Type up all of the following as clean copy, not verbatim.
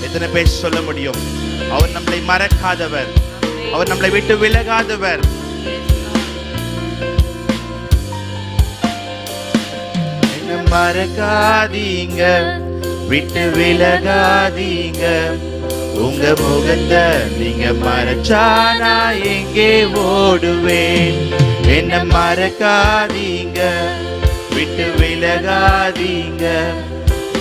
எத்தனை பேர் சொல்ல முடியும்? அவர் நம்மளை மறக்காதவர், அவர் நம்மளை விட்டு விலகாதவர். என்ன மறக்காதீங்க, விட்டு விலகாதீங்க. உங்க முகத்தை நீங்க மறைச்சா நான் எங்கே ஓடுவேன்? என்ன மறக்காதீங்க, விட்டு விலகாதீங்க.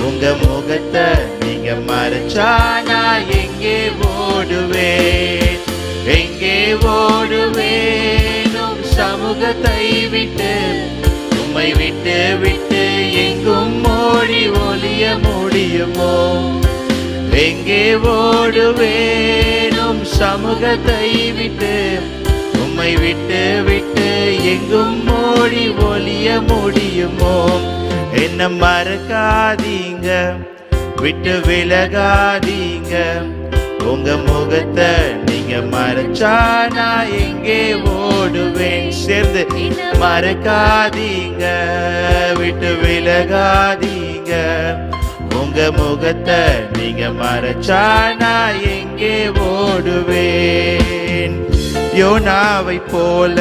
உங்க முகத்தை நீங்க மறைச்சா நான் எங்கே ஓடுவேன்? எங்கே ஓடுவேன்? உம் சமூகத்தை விட்டு, உம்மை விட்டு விட்டு எங்கும் ஓடி ஒளிய முடியுமோ? எங்கே ஓடுவேன்? உம் சமூகத்தை விட்டு, உம்மை விட்டு விட்டு எங்கும் ஓடி ஒளிய முடியுமோ? என்ன மறக்காதீங்க, விட்டு விலகாதீங்க. உங்க முகத்தை நீங்க மறைச்சா நான் எங்கே ஓடுவேன்? சேர்ந்து மறக்காதீங்க, விட்டு விலகாதீங்க. உங்க முகத்தை நீங்க மறைச்சா நான் எங்கே ஓடுவேன்? யோனாவை போல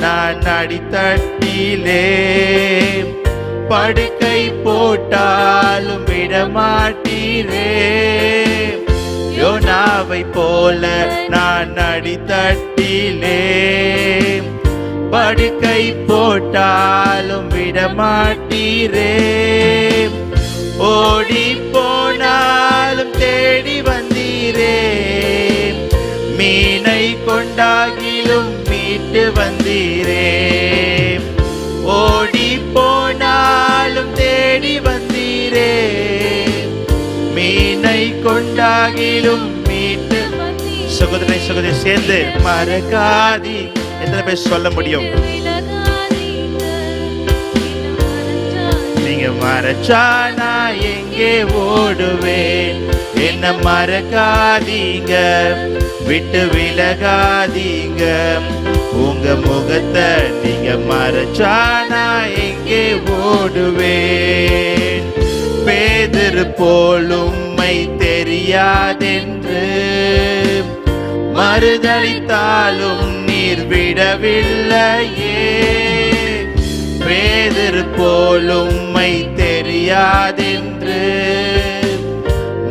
நான் அடித்தட்டிலே படுக்கை போட்டாலும் விடமாட்டீரே. யோனாவை போல நான் அடித்தட்டிலே படுக்கை போட்டாலும் விடமாட்டீரே. ஓடி போனாலும் தேடி வந்தீரே. மீனை கொண்டாகிலும் மீட்டு வந்தீரே. ஓடி போனாலும் தேடி வந்தீரே. மீனை கொண்டாகிலும் மீட்டு. சகோதரனை சகோதரி சேர்ந்து மறக்காதி. எத்தனை பேர் சொல்ல முடியும்? நீங்க மறைச்சா நான் எங்கே ஓடுவேன்? என்ன மறக்காதீங்க, விட்டு விலகாதீங்க. உங்க முகத்தை நீங்க மறைச்சா நான் எங்கே ஓடுவேன்? பேதுரு போலும் உம்மை தெரியாதென்று மறுதலித்தாலும் நீர் விடவில்லையே. பேதுரு போலும் உம்மை தெரியாதென்று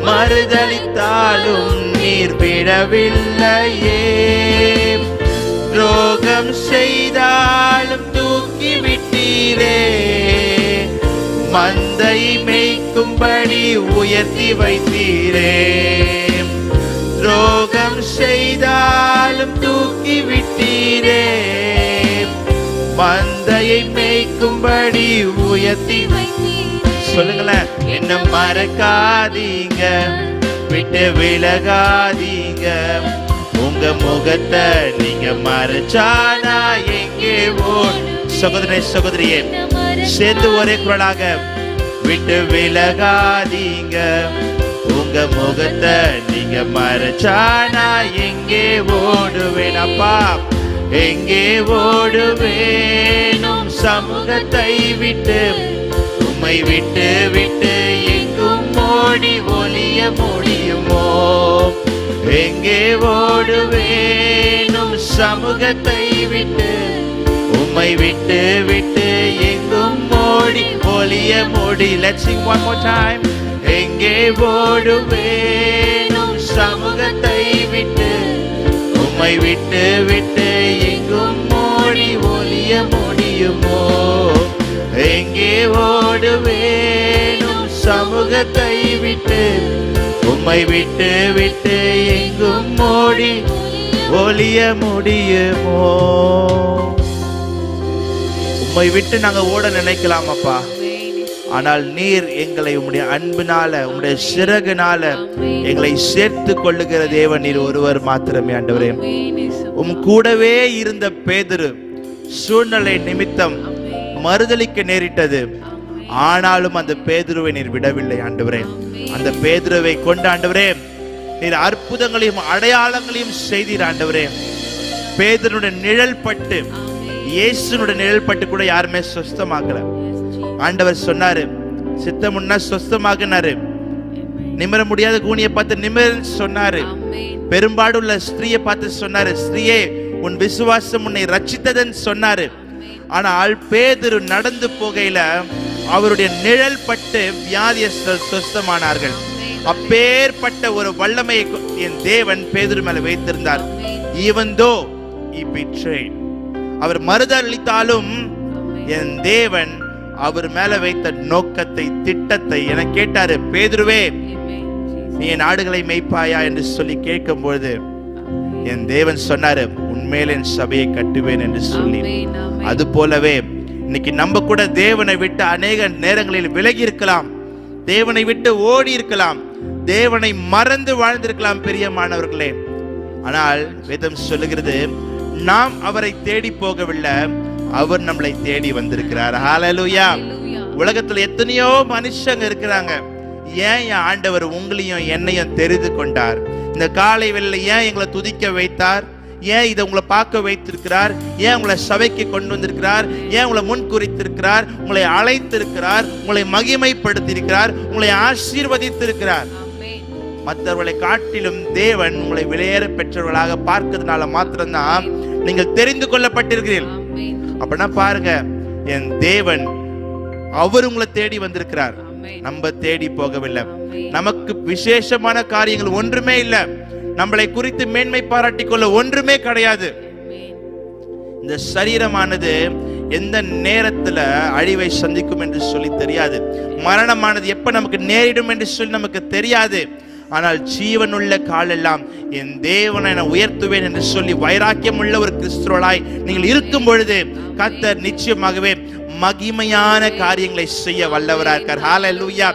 மறுதலித்தாலும் நீர் விடவில்லையே. துரோகம் செய்தாலும் தூக்கி விட்டீரே. மந்தை மேய்க்கும்படி உயர்த்தி வைத்தீரே. துரோகம் செய்தாலும் தூக்கி விட்டீரே. மந்தையை மேய்க்கும்படி உயர்த்தி வைத்தீரே. சொல்லுங்களேன். என்ன மறக்காதீங்க, விட்டு விலகாதீங்க. உங்க முகத்தை நீங்க மறைச்சா நான் எங்கே ஓடு? சகோதரனை சகோதரியே சேர்ந்து ஒரே குரலாக விட்டு விலகாதீங்க. உங்க முகத்தை நீங்க மறைச்சா நான் எங்கே ஓடுவேன்? அப்பா எங்கே ஓடுவேன்? உம் சமூகத்தை விட்டு, உம்மை விட்டு விட்டு எங்கும் ஓடி ஒளிய முடியுமோ? எங்கே ஓடுவேன்? உம் சமூகத்தை விட்டு, உம்மை விட்டு விட்டு எங்கும் ஓடி ஒளிய முடி. Let's sing one more time. எங்கே ஓடுவேன்? உம் சமூகத்தை விட்டு, உம்மை விட்டு விட்டு எங்கும் ஓடி ஒளிய முடியுமோ? எங்கே ஓடுவேன்? உம் சமூகத்தை விட்டு, உம்மை விட்டு விட்டு எங்கும் ஓடி ஒளிய முடியுமோ? உம்மை விட்டு நாங்க ஓட நினைக்கலாம் அப்பா, ஆனால் நீர் எங்களை உம்முடைய அன்பினால, உம்முடைய சிறகுனால எங்களை சேர்த்து கொள்ளுகிற தேவன் நீர் ஒருவர் மாத்திரமே. ஆண்டவரே, உம் கூடவே இருந்த பேதுரு சூழ்நிலை நிமித்தம் மறுதலிக்க நேரிட்டது. ஆனாலும் அந்த பேதுருவை நீர் விடவில்லை ஆண்டவரே. அந்த பேதுருவை கொண்டு ஆண்டவரே நீர் அற்புதங்களையும் அடையாளங்களையும் செய்தீர் ஆண்டவரே. பேதுருடைய நிழல் பட்டு, இயேசுனுடைய நிழல் பட்டு கூட யாருமே சொஸ்தமாகல. ஆண்டவர் சொன்னாரு, சித்தமுன்னா சொஸ்தமாகினாரு. நிமிர முடியாத கூனியை பார்த்து நிமிர்ன்னு சொன்னாரு. பெரும்பாடுள்ள ஸ்திரியை பார்த்து சொன்னாரு, ஸ்திரியே உன் விசுவாசம் உன்னை ரட்சித்ததுன்னு சொன்னாரு. ஆனால் பேதுரு நடந்து போகையில அவருடைய நிழல் பட்டு வியாதியஸ்தர் சுஸ்தமானார்கள். அப்பேற்பட்ட ஒரு வல்லமையை என் தேவன் பேதுரு மேல வைத்திருந்தார். even though he betrayed, அவர் மறுதலித்தாலும் என் தேவன் அவர் மேல வைத்த நோக்கத்தை, திட்டத்தை என கேட்டாரு. பேதுருவே, நீ என் ஆடுகளை மேய்ப்பாயா என்று சொல்லி கேட்கும் பொழுது என் தேவன் சொன்னாரு, உன்மேல் என் சபையை கட்டுவேன் என்று சொல்லி. அது போலவே இன்னைக்கு நம்ம கூட தேவனை விட்டு அநேக நேரங்களில் விலகி இருக்கலாம், தேவனை விட்டு ஓடி இருக்கலாம், தேவனை மறந்து வாழ்ந்திருக்கலாம் பிரியமானவர்களே. ஆனால் வேதம் சொல்லுகிறது, நாம் அவரை தேடி போகவில்லை, அவர் நம்மளை தேடி வந்திருக்கிறார். ஹல்லேலூயா. உலகத்துல எத்தனையோ மனுஷங்க இருக்கிறாங்க. ஏன் என் ஆண்டவர் உங்களையும் என்னையும் தெரிந்து கொண்டார்? இந்த காலை வேளையில ஏன் எங்களை துதிக்க வைத்தார்? ஏன் இதை உங்களை பார்க்க வைத்திருக்கிறார்? ஏன் உங்களை சபைக்கு கொண்டு வந்திருக்கிறார்? ஏன் உங்களை முன் குறித்திருக்கிறார்? உங்களை அழைத்திருக்கிறார், உங்களை மகிமைப்படுத்தியிருக்கிறார், உங்களை ஆசீர்வதித்திருக்கிறார். மற்றவர்களை காட்டிலும் தேவன் உங்களை விலையேற பெற்றவர்களாக பார்க்கிறதுனால மாத்திரம்தான் நீங்கள் தெரிந்து கொள்ளப்பட்டிருக்கிறீர்கள். அப்படின்னா பாருங்க, என் தேவன் அவர் உங்களை தேடி வந்திருக்கிறார், நம்ம தேடி போகவில்லை. நமக்கு விசேஷமான காரியங்கள் ஒன்றுமே இல்லை, நம்மளை குறித்து மேன்மை பாராட்டிக் கொள்ள ஒன்றுமே கிடையாது. இந்த சரீரமானது எந்த நேரத்துல அழிவை சந்திக்கும் என்று சொல்லி தெரியாது. மரணமானது எப்ப நமக்கு நேரிடும் என்று சொல்லி நமக்கு தெரியாது. ஆனால் ஜீவனுள்ள காலெல்லாம் என் தேவனை நான் உயர்த்துவேன் என்று சொல்லி வைராக்கியம் உள்ள ஒரு கிறிஸ்துவராய் நீங்கள் இருக்கும் பொழுது கர்த்தர் நிச்சயமாகவே மகிமையான காரியங்களை செய்ய வல்லவராக இருக்கார். ஹல்லேலூயா.